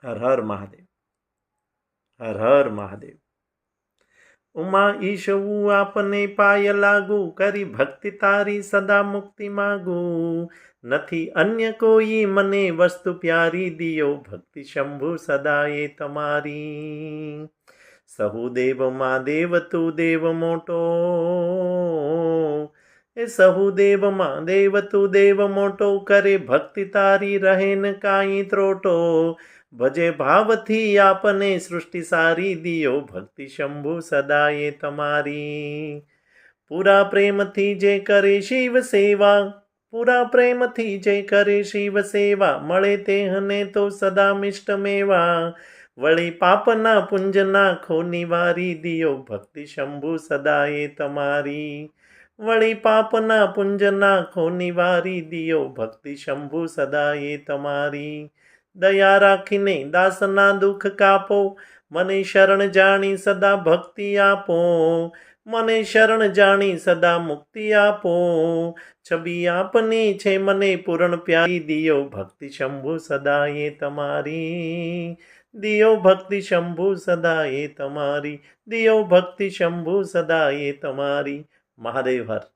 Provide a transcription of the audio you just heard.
હર હર મહાદેવ. હર હર મહાદેવ. ઉમા ઈશવું આપને પાય લાગુ, કરી ભક્તિ તારી સદા મુક્તિ માગુ. નથી અન્ય કોઈ મને વસ્તુ પ્યારી, દિયો ભક્તિ શંભુ સદાએ તમારી. સહુ દેવમાં દેવ તું દેવ મોટો, એ સહુ દેવમાં દેવ તું દેવ મોટો, કરે ભક્તિ તારી રહે ન કાંઈ ત્રોટો. ભજે ભાવથી આપને સૃષ્ટિ સારી, દિયો ભક્તિ શંભુ સદાએ તમારી. પૂરા પ્રેમથી જે કરે શિવ સેવા, પૂરા પ્રેમથી જે કરે શિવ સેવા, મળે તેહને તો સદા મિષ્ટ મેવા. વળી પાપના પુંજના ખો નિવારી, દિયો ભક્તિ શંભુ સદાએ તમારી. વળી પાપના પુંજના ખો નિવારી, દિયો ભક્તિ શંભુ સદાએ તમારી. દયા રાખીને દાસના દુઃખ કાપો, મને શરણ જાણી સદા ભક્તિ આપો. મને શરણ જાણી સદા મુક્તિ આપો. છબી આપની છે મને પૂરણ પ્યારી, દિયો ભક્તિ શંભુ સદાએ તમારી. દિયો ભક્તિ શંભુ સદાએ તમારી. દિયો ભક્તિ શંભુ સદાએ તમારી. મહાદેવ હર.